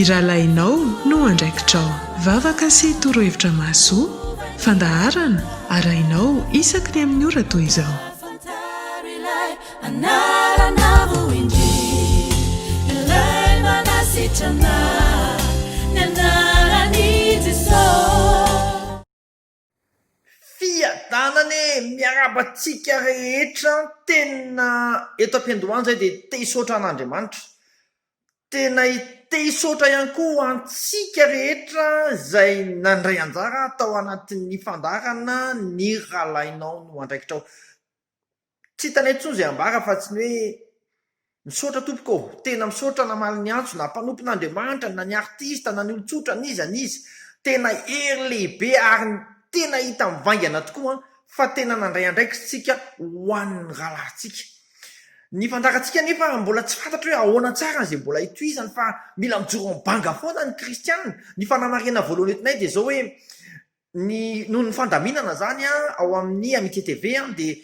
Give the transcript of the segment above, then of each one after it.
Rahalahinao no andraikitrao. Vavaka sy torohevitra mahasoa, fandaharana arahinao isaky ny amin'ny ora toy izao. Fiadanane miarabatsika rehetra tena eto am-piandohany zay dia te hisaotra an'Andriamanitra, tena te hisaotra ihany koa antsika rehetra izay nandray anjara tao anatin'ny fandarana ny Rahalahinao no andraikitrao. Tsy hitanay intsony izay ambara fa tsy ny hoe misaotra tompoko, tena misaotra na maly ny antso na mpanompon'Andriamanitra na ny artista na ny olon-tsotra n'iza n'iza, tena hery lehibe ary tena hita mivaingana tokoa fa tena nandray andraikitsika ho an'ny rahalahintsika. Ny fandarantsika nefa mbola tsy fantatra hoe ahoana tsara izay mbola hitohizany fa mila mijoro ambanga foana ny kristianina. Ny fanamarena voalohany etinay dia zao hoe noho ny fandaminana zany ao amin'ny Amitié TV dia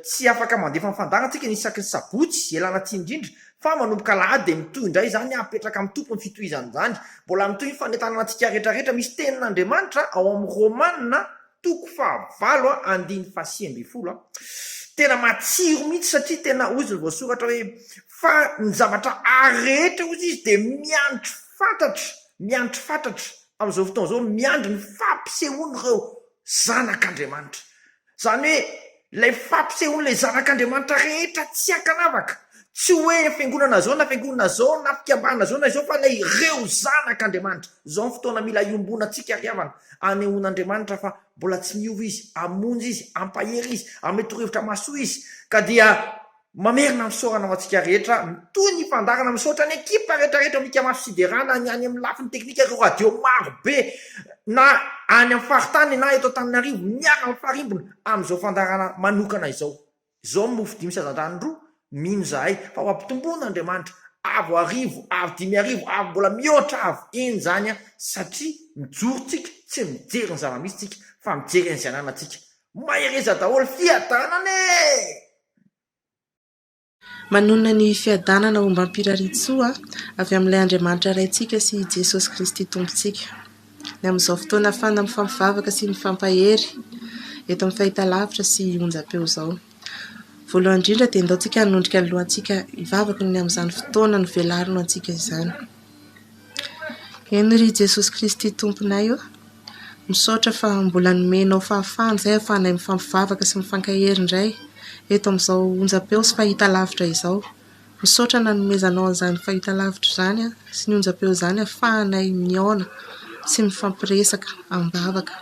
tsy afaka mandefa ny fandarantsika ny isaky ny sabotsy elana ty indrindra fa manomboka alahady dia mitohy indray zany apetraka amin'ny tompo ny fitohizany izany. Mbola mitohy ny fanentanana antsika rehetrarehetra. Misy tenin'Andriamanitra ao amin'ny Romanina 9:1-10. Tena matsiro mihitsy satria tena ozy ny voasoratra hoe fa ny zavatra rehetra ozy izy dia miandry fantatra amin'izao fotoana izao, miandry ny fampisehoana ireo zanak'Andriamanitra. Zany hoe ilay fampisehoana ilay zanak'Andriamanitra rehetra tsy ankanavaka, tsy hoe fiangonana zao na fiangonana zao na fikambanana zao na izao fa ilay ireo zanak'Andriamanitra. Izao ny fotoana mila iombona antsika riavana anehoan'Andriamanitra fa mbola tsy miova izy, amonjy izy, ampahery izy, ame torohevitra mahasoa izy, ka dia mamerina misaorana ho antsika rehetra. Toy ny fandarana misaotra ny ekipa rehetrarehetra mikama fisiderana ny any amin'ny lafiny teknika, ireo radio maro be na any amin'ny faritany na eto Antananarivo miara amin'ny farimbona amin'izao fandarana manokana izao. Izao mofo 5 mino zahay fa ho ampitomboan'Andriamanitra avo arivo, avo 5 avo mbola mihoatra avo eny zany satria mijorontsika tsy mijery ny zava-misy tsika fa mijery ny zananantsika. Mahereza daholo fiadanane. Manona ny fiadanana omba ampiraritsoa avy amin'ilay Andriamanitra raintsika sy Jesosy Kristy tompontsika. Ny amin'izao fotoana fana mifampivavaka sy mifampahery eto amin'ny fahitalavitra sy onjam-peo izao. Voalohany indrindra dia ndaontsika hanondrika ny lohantsika hivavaka ny amin'izany fotoana no velarino antsika izany. Eny ry Jesosy Kristy tomponay io, misaotra fa mbola nomenao fahafahana izay ahafahanay mifampivavaka sy mifankahery indray eto amin'izao onjam-peo sy fahitalavitra izao. Misaotra nanomezanao an'izany fahitalavitra izany sy ny onjam-peo izany ahafahanay mihaona sy mifampiresaka ambavaka.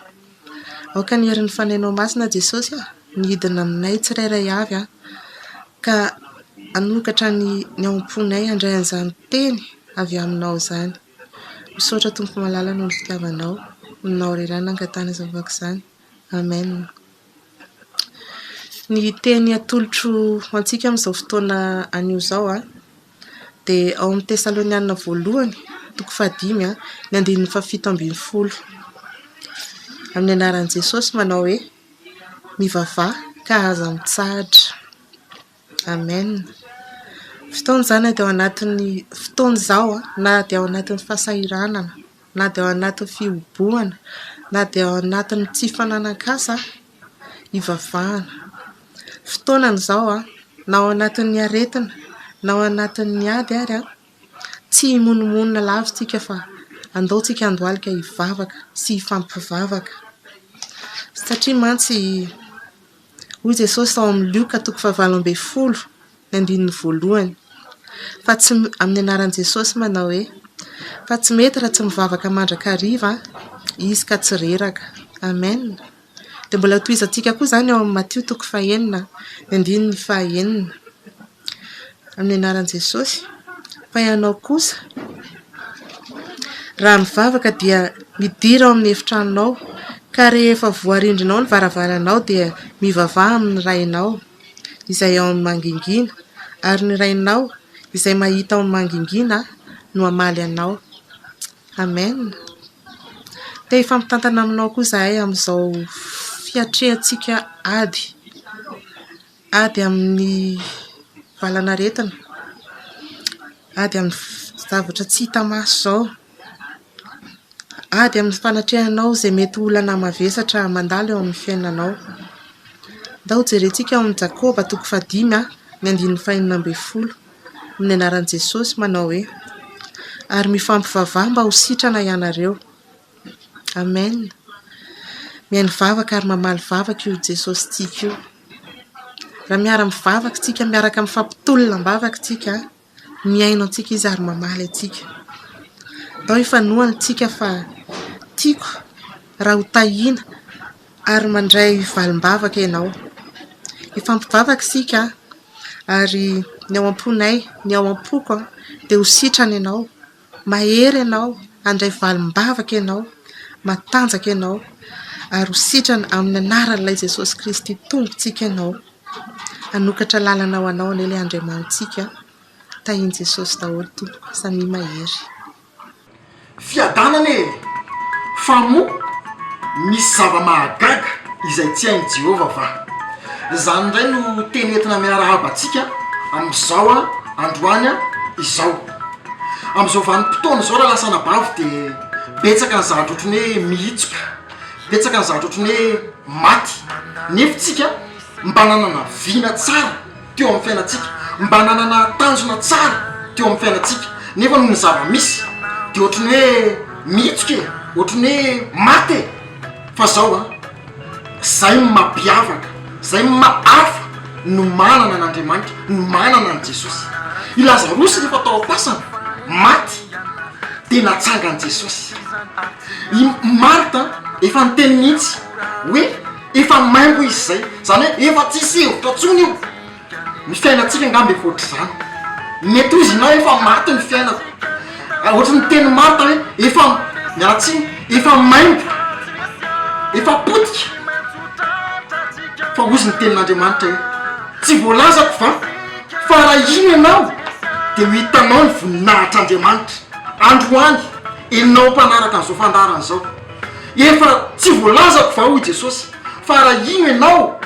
Aoka ny herin'ny fanainao masina Jesosy nidina aminay tsirairay avy ka anokatra ny aomponay handray an'izany teny avy aminao izany. Misaotra tompo malala noho ny fitiavanao, ninao rerana angatana zavaka izany. Amen. Ny teny atolotro antsika amin'izao fotoana anio izao dia ao amin'ny Tesalonianina voalohany 5:5 ny 7:70. Amin'ny anaran'i Jesosy manao hoe mivavah ka aza mitsahatra. Amen. Fotoana izany dia ao anatin'ny fotoana izao na dia ao anatin'ny fahasahiranana na dia ao anatin'ny fihoboana na dia ao anatin'ny tsy fananan-kasa hivavahana. Fotoana izao na ao anatin'ny aretina na ao anatin'ny ady ary tsy himonomonina lavintsika fa andaontsika andohalika hivavaka sy hifampivavaka. Satria mantsy hoy Jesosy ao amin'ny Luka 9:1 fa tsy amin'ny anaran'i Jesosy manao hoe fa tsy mety raha tsy mivavaka mandrakariva izy ka tsy reraka. Amen. Dia mbola tohizantsika koa izany ao amin'ny Matthieu 9:9 amin'ny anaran'i Jesosy fa ianao kosa raha mivavaka dia midira ao amin'ny efitranonao ka rehefa voarindrinao ny varavaranao dia mivavaha amin'ny rainao izay ao amin'ny mangingina ary ny rainao izay mahita ao amin'ny mangingina no hamaly anao. Amen. Dia hifampitantana aminao koa izahay amin'izao fiatrehantsika ady amin'ny valanaretina ady amin'ny zavatra tsy hita maso zao, ady amin'ny fanatrehanao zay mety olana mavesatra mandalo eo amin'ny fiainanao. Ndao jerentsika ao amin'ny Jakoba 5:9-10 amin'ny anaran'i Jesosy manao hoe: ary mifampivavaha mba ho sitrana ianareo. Amen. Mihaino vavaka ary mamaly vavaka io Jesosy tsika io. Raha miara mivavaka tsika, miaraka mifampitolona mivavaka tsika, miaino antsika izy ary mamaly antsika. Ndao ifanohany tsika fa tiako raha ho tahina ary mandray valim-bavaka ianao. Ifampivavaka sika ary ny ao am-ponay, ny ao am-poko dia ho sitrana ianao, mahery ianao, andray valim-bavaka ianao, matanjaka ianao ary ho sitrana amin'ny anaran'ilay Jesosy Kristy tompontsika ianao. Anokatra lalana ho anao an'ilay Andriamanitsika. Tahiny Jesosy daholo tompoko, samy mahery. Fiadanana e, fa moa misy zava-mahagaga izay tsy hain'i Jehovah va. Izany indray no teny entina miarahaba antsika amin'izao androany izao. Amin'izao vanim-potoana izao raha lasana bavy dia betsaka ny zavatra ohatrany hoe mihitsoka, betsaka ny zavatra ohatrany hoe maty. Nefa tsika mba nanana vina tsara teo amin'ny fiainantsika, mba nanana tanjona tsara teo amin'ny fiainantsika, nefa noho ny zava-misy dia ohatrany hoe mihitsoka e, ohatrany hoe maty e. Fa zao zay mampiavaka, zay mahafa no manana an'Andriamanitra, no manana an' Jesosy. I Lazarosy rehefa tao am-pasana maty dia natsanga an' Jesosy. I Marta efa niteny mihitsy hoe efa maimbo izy zay, zany hoe efa tsisy hevitra tsony io. Ny fiainantsika ngambe voatra zany, mety izy na efa maty ny fiainako. Ohatra ny teny Marta hoe efa mialatsiny, efa maimbo, efa potika. Fa ozy ny tenin'Andriamanitra hoe tsy voalazako fa raha ino ianao dia ho hitanao ny voninahitr'Andriamanitra. Androany enao mpanaraka an'izao fandarana izao, efa tsy voalazako va hoy Jesosy, fa raha ino ianao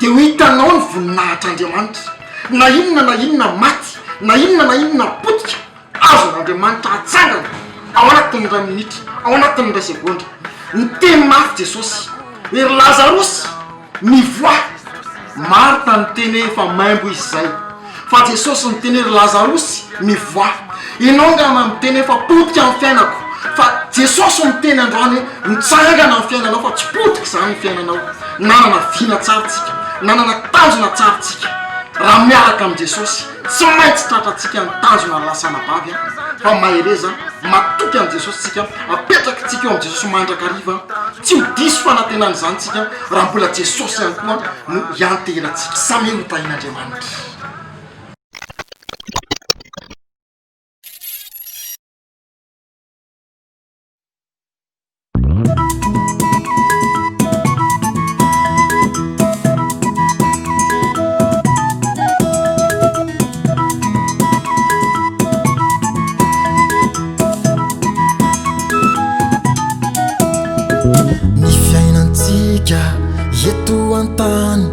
dia ho hitanao ny voninahitr'Andriamanitra. Na inona maty, na inona potika, azon'Andriamanitra atsangana ao anatin'ny ray minitra, ao anatin'ny ray segondra. Ny teny mafy Jesosy hoe ry Lazarosy mivoa. Marta ny teny efa maimbo izy zay, fa Jesosy ny teny ry Lazarosy mivoa. Ianao ngama miteny efa potika amin'ny fiainako, fa Jesosy ny teny androany mitsangana amin'ny fiainanao, fa tsy potika zany ny fiainanao. Nanana vina tsara tsika, nanana tanjona tsara tsika. Raha miaraka amin'ny Jesosy tsy maintsy tratratsika ny tanjona ny lasana bavy, fa mahereza matoky an' Jesosy tsika, apetraka tsika eo amin'ny Jesosy mandrakariva. Tsy ho diso fanantenana izany tsika raha mbola Jesosy ihany koa no ianterantsika. Samy ho tahin'Andriamanitra. Eto an-tany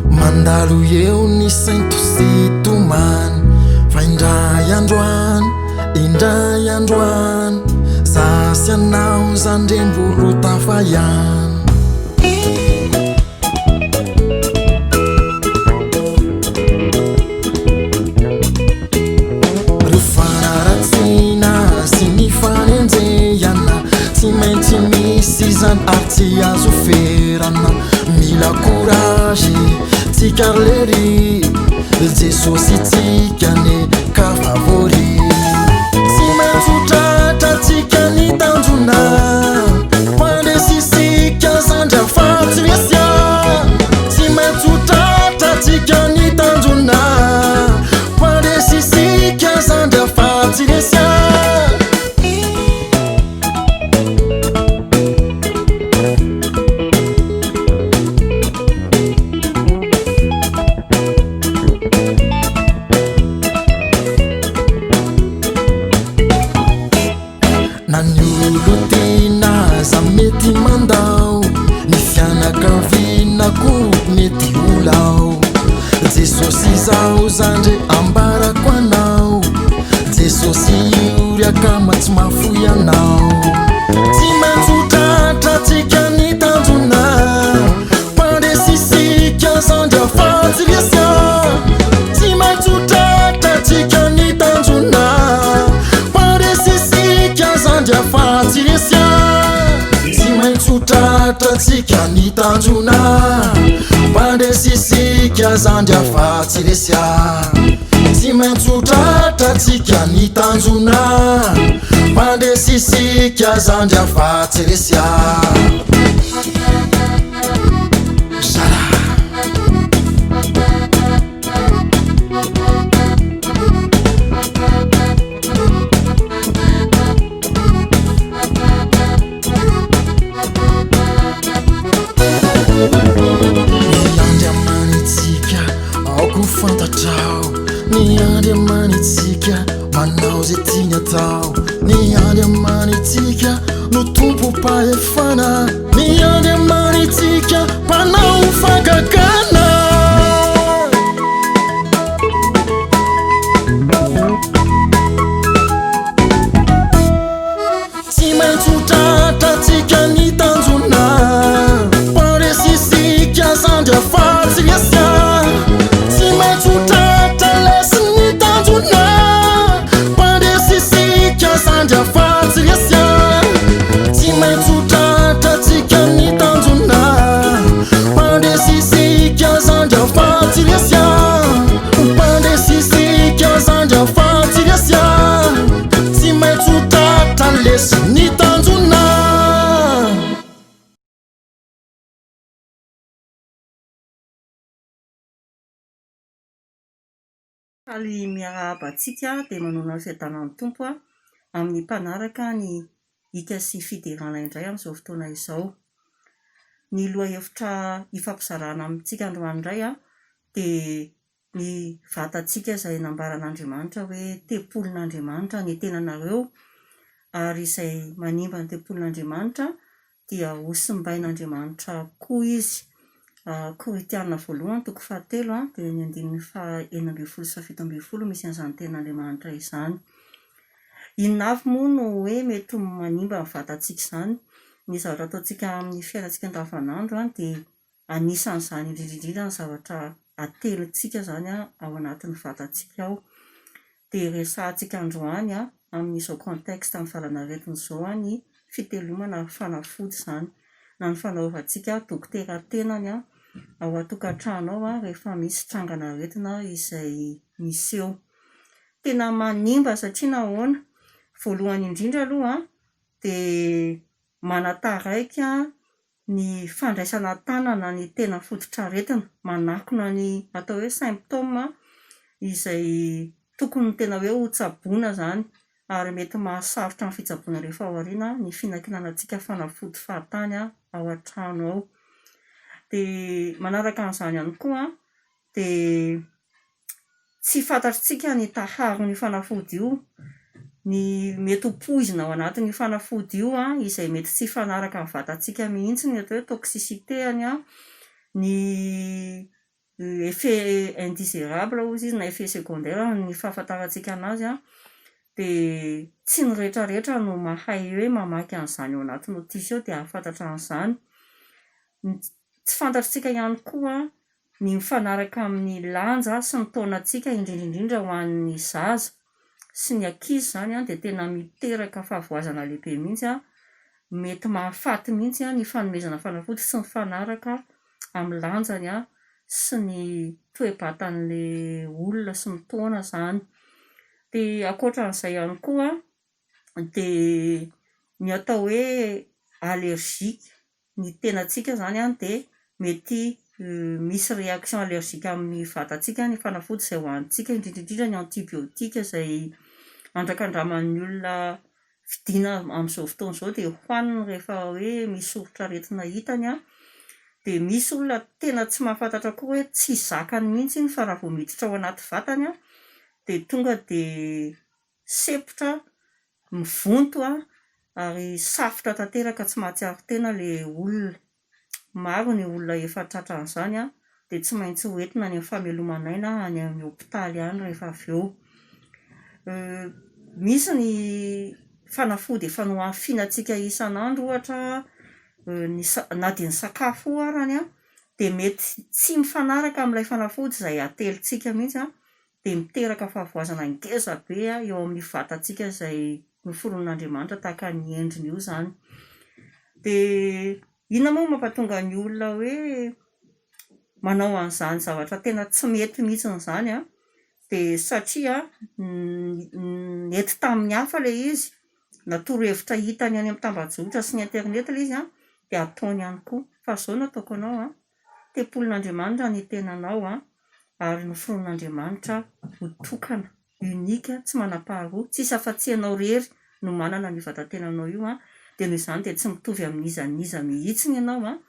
mandalo eo ny sainto sy tomany, fa indray androany zasy anao zany rembolo tafahany. Ry fanaratsina sy ny fanenjehana tsy maintsy misy zany ary tsy azo ferana. Mila courage tsika lery, Jesosy tsika ne ka favori. Tsy maintsy ho tratra tsika ny tanjona, fandesisika zandra fatsy resya. Tsy maintsy ho tratra tsika ny tanjona, fandesisika zandra fatsy resya. Zao zandre ambarako anao, zosioriakamatsy mafoianao tsy maintsotratratsika ny tanjona pandesisika zandrafatsy resya tsy maintsotratratsika ny tanjona pandesisika zandrafatsy resya tsy maintsotratratsika ny tanjona pandesisika zandrafatsy resya tsy maintsotratratsika ny tanjona pandesisika zandrafatsy resya niandriamanitsika aoko fantatrao niandriamanitsika manao ze tiany atao niandriamanitsika no tompo mpahefana niandriamanitsika mpanao fagagana tsy maintsotratratsika ny tanjona pandesisika zandrafatsy resya tsy maintsotratra lesy ny tanjona pandesisika zandrafatsy resya tsy maintsotratratsika ny tanjona pandesisika zandrafatsy resya pandesisika zandrafatsy resya tsy maintsotratra lesy ny tanjona Faly miarabatsika dia manona fiadanan'ny tompo amin'ny mpanaraka ny hika sy fiderana indray amin'izao fotoana izao. Ny loha hevitra hifampizarana amintsika androany indray dia ny vatantsika izay nambaran'Andriamanitra hoe tempolon'Andriamanitra ny tenanareo ary izay manimba ny tempolon'Andriamanitra dia ho simbain'Andriamanitra koa izy. Koritiana voalohany toko 7 dia ny andininy 11 sy 17 misy an'izany tenan'Andriamanitra izany. Inona avy moa no hoe mety manimba ny vatantsika izany? Ny zavatra ataontsika amin'ny fiainantsika andavanandro dia anisan'izany indrindrindrindra ny zavatra atelintsika izany ao anatin'ny vatantsika ao. Dia resahantsika androany amin'izao contexte amin'ny valanaretiny izao ny fitelomana fanafody izany na ny fanaovantsika dokotera tenany ao atokantrano ao rehefa misy trangana aretina izay miseho. Tena manimba satria nahoana? Voalohany indrindra aloha dia manataraiky ny fandraisana tanana ny tena fototra aretina, manakona ny atao hoe symptôme izay tokony tena hoe ho tsaboina izany ary mety mahasarotra ny fitsaboana rehefa ao aoriana ny finankinanantsika fanafody fahatany ao an-trano ao. Dia manaraka an'izany ihany koa dia tsy fantatritsika ny taharon'ny fanafody io, ny mety ho poizina ao anatin'ny fanafody io izay mety tsy fanaraka amin'ny vatantsika mihitsy ny atao hoe toxicité-any ny effet indésirable ozy izy na effet secondaire ny fahafantarantsika anazy dia tsy ny rehetrarehetra no mahay hoe mamaky an'izany ao anaty notisy ao dia ahafantatra an'izany. Tsy fantatritsika ihany koa ny mifanaraka amin'ny lanja sy ny taonantsika indrindrindrindra ho an'ny zaza sy ny ankizy izany dia tena miteraka fahavoazana lehibe mihitsy mety mahafaty mihitsy ny fanomezana fanafody sy ny fanaraka amin'ny lanjany sy ny toe-batan'ilay olona sy ny taona izany. Dia ankoatran'izay ihany koa dia ny atao hoe allergique ny tenantsika izany dia mety misy réaction allergique amin'ny vatantsika ny fanafody izay hohanintsika indrindrindrindra ny antibiotika izay andrakandraman'ny olona vidiana amin'izao fotoana izao dia hohaniny rehefa hoe misy soritra aretina hitany dia misy olona tena tsy mahafantatra koa hoe tsy zakany mihitsy fa raha vao miditra ao anaty vatany dia tonga dia sepotra mivonto ary safotra tanteraka tsy mahatsiaro tena ilay olona. Maro ny olona efa tratran'izany dia tsy maintsy hoentina any amin'ny famelomanaina any amin'ny hopitaly any rehefa avy eo. misy ny fanafody efa noafinantsika isan'andro ohatra na dia ny sakafo arany dia mety tsy mifanaraka amin'ilay fanafody izay atelintsika mihitsy dia miteraka fahavoazana ngeza be eo amin'ny vatantsika izay noforon'Andriamanitra tahaka ny endriny io zany. Dia inona moa mampatonga ny olona hoe manao an'izany zavatra tena tsy mety mihitsy n'izany dia satria nety tamin'ny hafa ilay izy, natoro-hevitra hitany any amin'ny tambajotra sy ny internet ilay izy dia ataony ihany koa. Fa izao no ataoko anao tempolin'Andriamanitra ny tenanao ary noforon'Andriamanitra ho tokana unika, tsy manam-paharoa, tsisy afa-tsy ianao rery no manana ny vatantenanao io dia noho izany dia tsy mitovy amin'izaniza mihitsiny ianao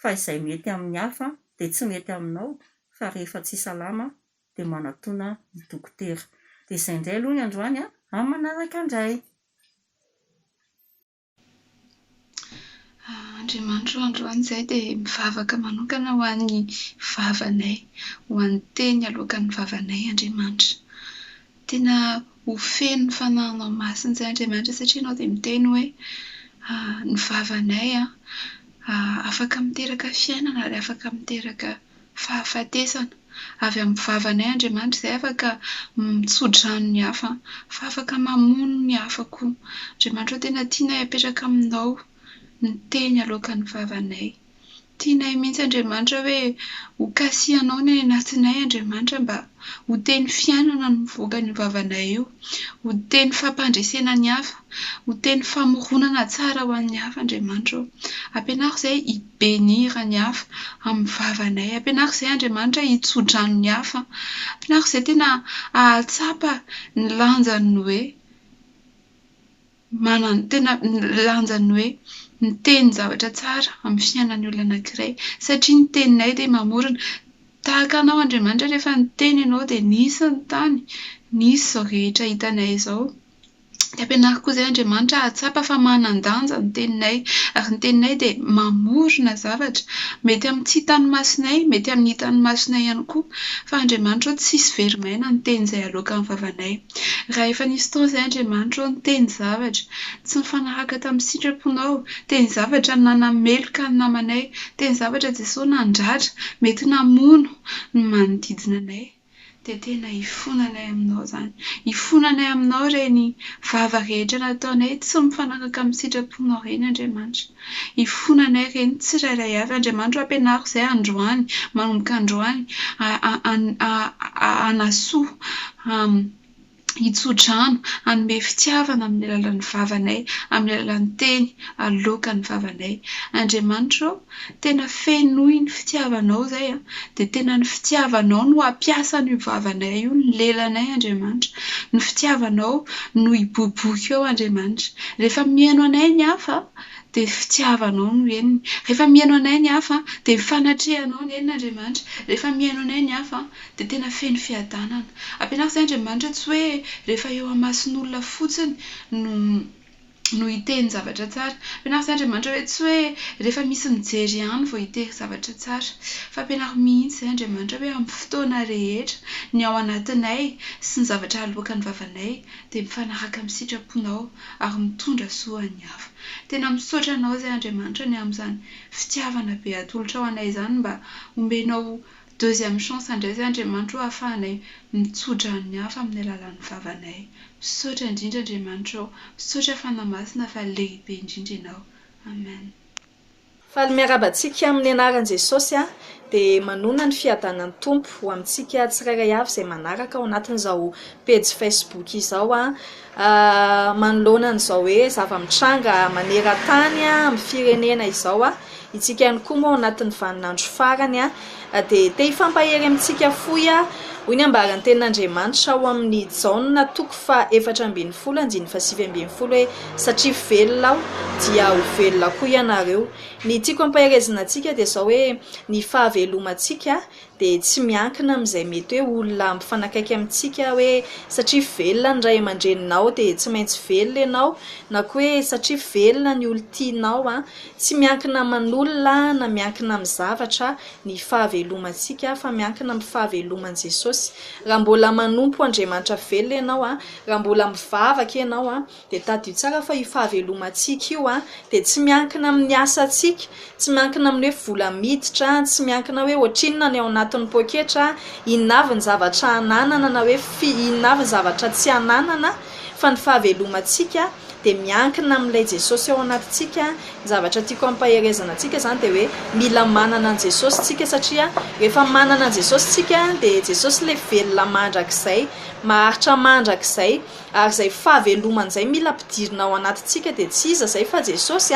fa izay mety amin'ny hafa dia tsy mety aminao, fa rehefa tsy salama dia manatona ny dokotera. Dia izay indray aloha ny androany amin'ny manaraka indray. Andriamanitra androany izay dia mivavaka manokana ho an'ny vavanay, ho an'ny teny alohan'ny vavanay Andriamanitra. Tena ho feno ny fanahinao masina izay Andriamanitra satria ianao dia miteny hoe ny vavanay afaka miteraka fiainana ary afaka miteraka fahafatesana. Avy amin'ny vavanay Andriamanitra izay afaka mitsodrano ny hafa, fa afaka mamono ny hafa koa. Andriamanitra tena tianay apetraka aminao ny teny alohan'ny vavanay. Tianay mihitsy Andriamanitra hoe ho kasihanao ny anatinay Andriamanitra mba ho teny fiainana ny mivoaka ny vavanay io, ho teny fampandresena ny hafa, ho teny famoronana tsara ho an'ny hafa Andriamanitra. Ampianaro izay hibenira ny hafa amin'ny vavanay, ampianaro izay Andriamanitra hitsodrano ny hafa, ampianaro izay tena ahatsapa ny lanjan'ny hoe tena lanjan'ny hoe miteny zavatra tsara amin'ny fiainan'ny olona anankiray, satria ny teninay dia mamorona. Tahaka anao Andriamanitra rehefa niteny ianao dia nisy ny tany, nisy izao rehetra hitanay izao. Dia ampianaro koa izay Andriamanitra ahatsapa fa manan-danja ny teninay, ary ny teninay dia mamorona zavatra, mety amin'ny tsy hitan'ny masonay, mety amin'ny hitan'ny masonay ihany koa, fa Andriamanitra tsisy verimaina ny teny izay alohan'ny vavanay. Raha efa nisy fotoana izay Andriamanitra niteny zavatra tsy mifanaraka tamin'ny sitraponao, teny zavatra nanameloka ny namanay, teny zavatra Jesosy nandratra, mety namono ny manodidina anay, dia tena hifonanay aminao zany. Hifonanay aminao ireny vava rehetra nataonay tsy mifanaraka amin'ny sitraponao ireny Andriamanitra. Hifonanay ireny tsirairay avy Andriamanitra. Ampianaro izay androany, manomboka androany anasoa hitsodrano, hanome fitiavana amin'ny alalan'ny vavanay, amin'ny alalan'ny teny alohan'ny vavanay. Andriamanitra tena fenoy ny fitiavanao izay dia tena ny fitiavanao no hampiasa ny vavanay io, ny lelanay Andriamanitra. Ny fitiavanao no hiboboka eo Andriamanitra. Rehefa mihaino anay ny hafa dia fitiavanao no eniny. Rehefa mihaino anay ny hafa dia mifanatrehanao ny eniny Andriamanitra. Rehefa mihaino anay ny hafa dia tena feno fiadanana. Ampianaro izay Andriamanitra tsy hoe rehefa eo amason'olona fotsiny no hiteny zavatra tsara. Ampianaro izay Andriamanitra hoe tsy hoe rehefa misy mijery ihany vao hitery zavatra tsara, fa ampianaro mihitsy izay Andriamanitra hoe amin'ny fotoana rehetra ny ao anatinay sy ny zavatra alohan'ny vavanay dia mifanaraka amin'ny sitraponao ary mitondra soan'ny hafa. Tena misaotra anao izay Andriamanitra ny amin'izany fitiavana be atolotra ao anay izany mba ombenao deuxième chance indray izay Andriamanitra ho ahafahanay mitsodrano ny hafa amin'ny alalan'ny vavanay. Misaotra indrindra Andriamanitra, misaotra fanahy-masina fa lehibe indrindra ianao. Amen. Faly miarabantsika amin'ny anaran'i Jesosy dia manona ny fiadanan'ny tompo ho amintsika tsirairay avy izay manaraka ao anatin'izao page Facebook izao manoloana an'izao hoe zava-mitranga maneran-tany amin'ny firenena izao itsika ihany koa moa ao anatin'ny vaninandro farany dia te hifampahery amintsika foy hoy ny ambaran'ny tenin'Andriamanitra ao amin'ny Jaona 4:12 hoe satria velona aho dia ho velona koa ianareo. Ny tiako hampaherezana antsika dia izao hoe ny fahavelomantsika dia tsy miankina amin'izay mety hoe olona mifanakaiky amintsika hoe satria velona ny ray aman-dreninao dia tsy maintsy velona ianao, na koa hoe satria velona ny olo tianao tsy miankina aman'olona na miankina amin'ny zavatra ny fahavelomantsika fa miankina amin'ny fahaveloman'i Jesosy. Raha mbola manompo Andriamanitra velona ianao raha mbola mivavaka ianao dia tadio tsara fa io fahavelomantsika io dia tsy miankina amin'ny asantsika, tsy miankina amin'ny hoe vola miditra, tsy miankina hoe ohatrinona ny ao anatin'ny poketra, inona avy ny zavatra ananana na hoe inona avy ny zavatra tsy ananana, fa ny fahavelomantsika dia miankina amin'ilay Jesosy ao anatintsika. Ny zavatra tiako ampaherezana antsika izany dia hoe mila manana an' Jesosy tsika, satria rehefa manana an' Jesosy tsika dia Jesosy ilay velona mandrakizay, maharitra mandrakizay, ary izay fahavelomana izay mila ampidirina ao anatintsika dia tsy iza izay fa Jesosy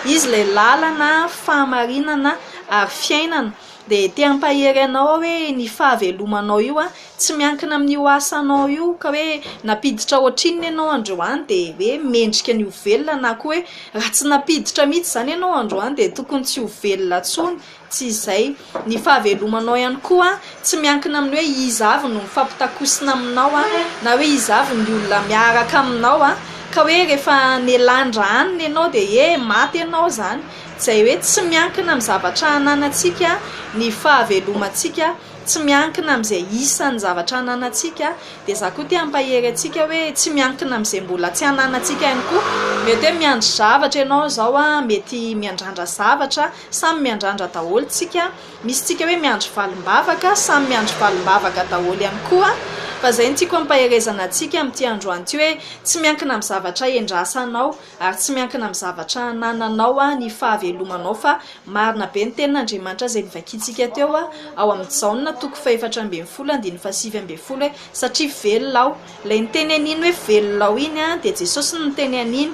izy ilay lalana, fahamarinana ary fiainana. Dia te hampahery anao hoe ny fahavelomanao io tsy miankina amin'io asanao io ka hoe napiditra ohatrinona ianao androany dia hoe mendrika ny ho velona, na koa hoe raha tsy napiditra mihitsy izany ianao androany dia tokony tsy ho velona tsony. Tsy izay. Ny fahavelomanao ihany koa tsy miankina amin'ny hoe iza avy no mifampitakosina aminao na hoe iza avy ny olona miaraka aminao ka hoe rehefa nelandra hanina ianao dia maty ianao izany. Izay hoe tsy miankina amin'ny zavatra ananantsika ny fahavelomantsika, tsy miankina amin'izay isan'ny zavatra ananantsika. Dia za koa te hampahery antsika hoe tsy miankina amin'izay mbola tsy ananantsika ihany koa. Mety hoe miandry zavatra ianao izao mety miandrandra zavatra, samy miandrandra daholo tsika. Misy tsika hoe miandry valim-bavaka, samy miandry valim-bavaka daholo ihany koa. Fa izay no tiako hampaherezana antsika amin'ity androany ity hoe tsy miankina amin'ny zavatra endrasanao ary tsy miankina amin'ny zavatra anananao ny fahavelomanao, fa marina be ny tenin'Andriamanitra izay nivakiantsika teo ao amin'ny Jaona 4:7-7 hoe satria velona aho. Ilay niteny an'iny hoe velona aho iny dia Jesosy no niteny an'iny.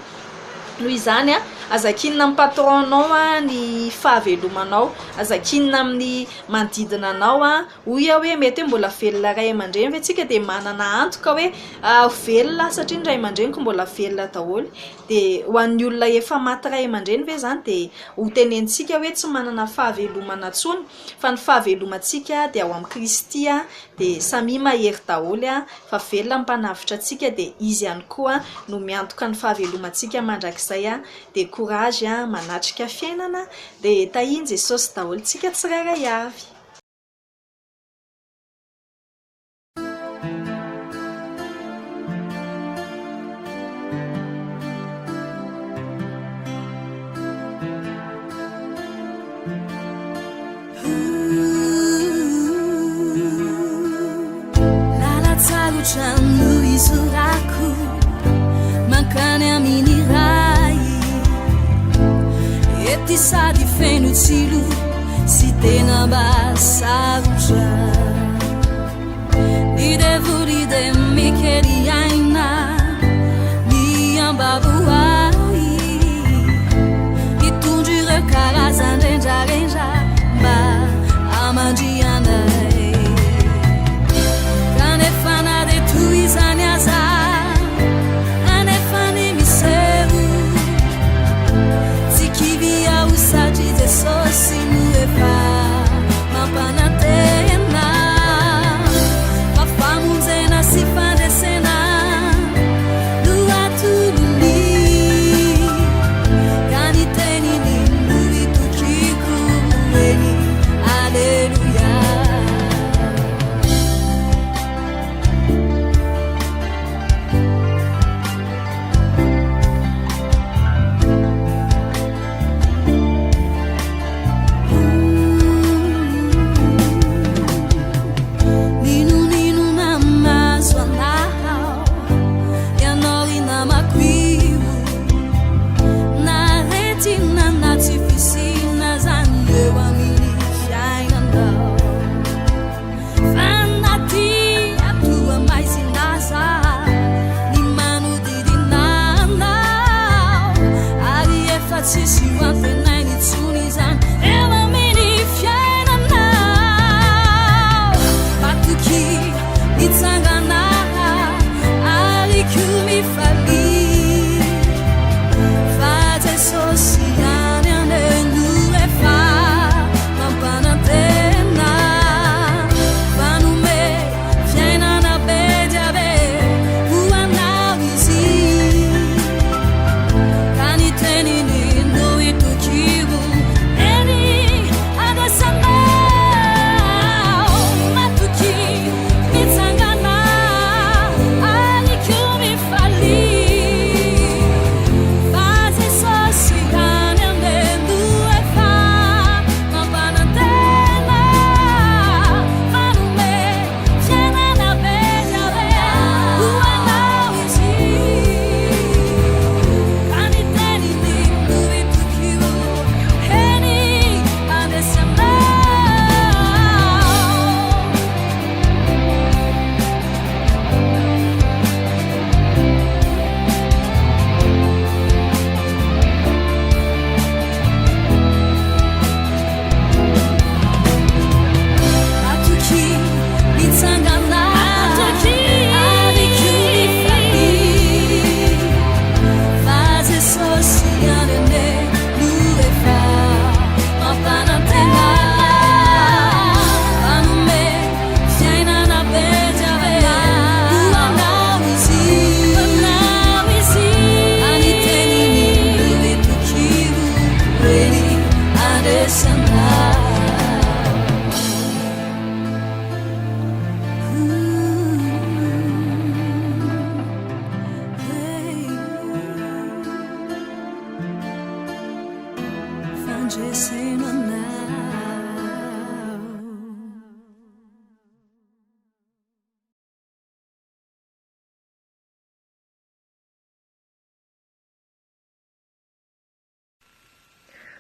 Noho izany azakinina amin'ny patronao ny fahavelomanao, azakinina amin'ny manodidina anao hoy hoe mety hoe mbola velona ray aman-dreny fa tsika dia manana antoka hoe velona satria ny ray aman-dreniko mbola velona daholo. Dia ho an'ny olona efa maty ray aman-dreny ve izany dia ho tenentsika hoe tsy manana fahavelomana intsony, fa ny fahavelomantsika dia ao amin'ny Kristy dia samy mahery daholo fa velona mpanavitra antsika dia izy ihany koa no miantoka ny fahavelomantsika mandrakizay. Dia courage manatrika fiainana dia tahiny Jesosy daholo tsika tsirairay avy. Lalatsarotrano izorako mankany amin'ny ray, ety sady feno tsilo sy tena mba sarotra, ny devoly de mikery aina ny ambavoay, hitondry ireo karazan-drendrarendra mba amandrianay. Kanefa na de toy izany aza anefa ny miseho, tsy kivy ao satria Jesosy no efa mampanantena, fafamonjena sy fandresena no atolony, ka ny teniny no itokiko hoe aleluia.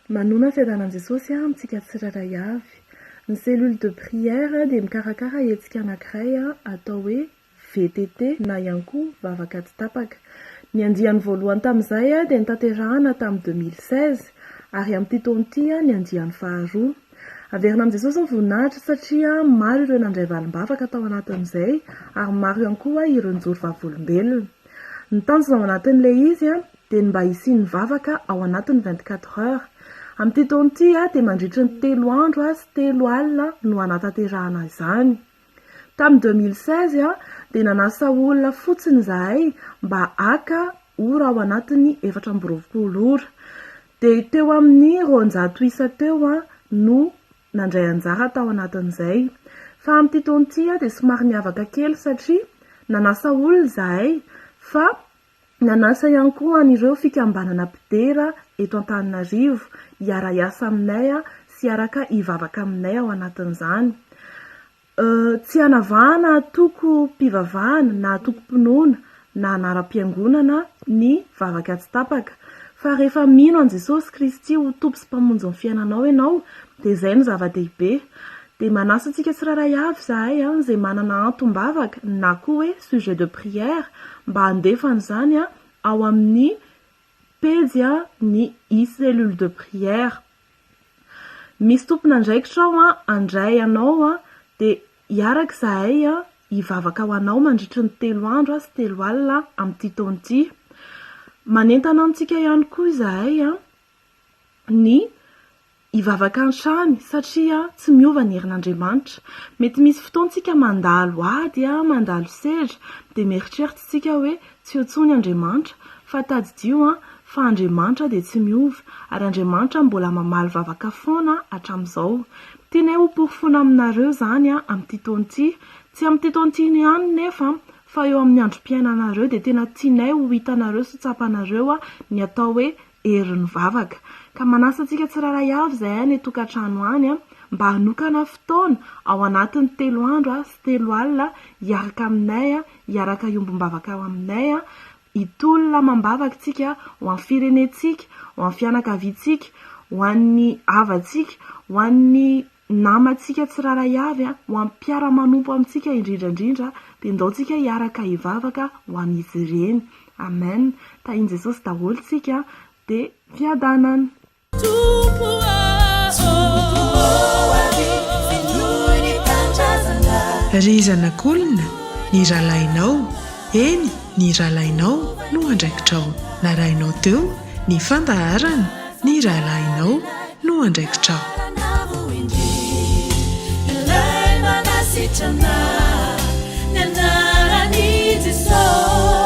manona fiadanan'i Jesosy amintsika tsirairay avy. Ny cellule de prière dia mikarakara hetsika anankiray atao hoe VTT na ihany koa vavaka tsy tapaka. Ny andiany voalohany tamin'izay dia nitanterahana tamin'ny 2016 ary amin'ity taona ity ny andiany faharoa. Averina amin'i Jesosy ny voninahitra satria maro ireo nandray valim-bavaka tao anatin'izay ary maro ihany koa ireo nijory vavolombelona. Ny tanjona ao anatin'ilay izy dia mba hisian'ny vavaka ao anatin'ny 24 heures. Amin'ity taona ity dia mandritry ny 3 andro sy 3 alina no anatanterahana izany. Tamin'ny 2016 dia nanasa olona fotsiny izahay mba haka ora ao anatin'ny 420 ora. Dia teo amin'ny 200 isa teo no nandray anjara tao anatin'izay. Fa amin'ity taona ity dia somary miavaka kely satria nanasa olona izahay fa nanasa ihany koa an'ireo fikambanana mpidera eto Antananarivo hiara-iasa aminay sy araka hivavaka aminay ao anatin'izany. Tsy hanavahana toko mpivavahana na toko mpinoana na anaram-piangonana ny vavaka tsy tapaka. Fa rehefa mino an Jesosy Kristy ho tompo sy mpamonjy ny fiainanao ianao dia izay no zava-dehibe. Dia manasa antsika tsirairay avy izahay izay manana antom-bavaka na koa hoe sujet de prière mba handefana izany ao amin'ny pejy ny cellule de prière. Misy tompona andraikitrao andray ianao dia hiaraka izahay hivavaka ho anao mandritry ny 3 andro sy 3 alina amin'ity taona ity. Manentana amintsika ihany koa izahay ny hivavaka an-trany satria tsy miova ny herin'Andriamanitra. Mety misy fotoantsika mandalo ady mandalo sedra dia mieritreritsika hoe tsy hotsony Andriamanitra fa tadidio fa Andriamanitra dia tsy miova ary Andriamanitra mbola mamaly vavaka foana hatramin'izao. Tianay ho porofona aminareo izany amin'ity taona ity, tsy amin'ity taona ity ihany nefa fa eo amin'ny androm-piainanareo dia tena tianay ho hitanareo sy tsapanareo ny atao hoe herin'ny vavaka. Ka manasa antsika tsirairay avy izay ny tokantrano any mba hanokana fotoana ao anatin'ny 3 andro sy 3 alina hiaraka aminay, hiaraka iombom-bavaka ao aminay, hitolona mambavaka tsika ho amin'ny firenentsika, ho amin'ny fianakaviantsika, ho an'ny havantsika, ho an'ny namantsika tsirairay avy, ho amin'ny mpiara-manompo amintsika indrindrandrindra dia ndaontsika hiaraka hivavaka ho amin'izy ireny. Amen. Tahian Jesosy daholo tsika dia fiadanana. Ry zanak'olona, ny rahalahinao, eny ny rahalahinao no andraikitrao. Narahinao teo ny fandaharana ny rahalahinao no andraikitrao. Sitrana, nanarani Jesosy.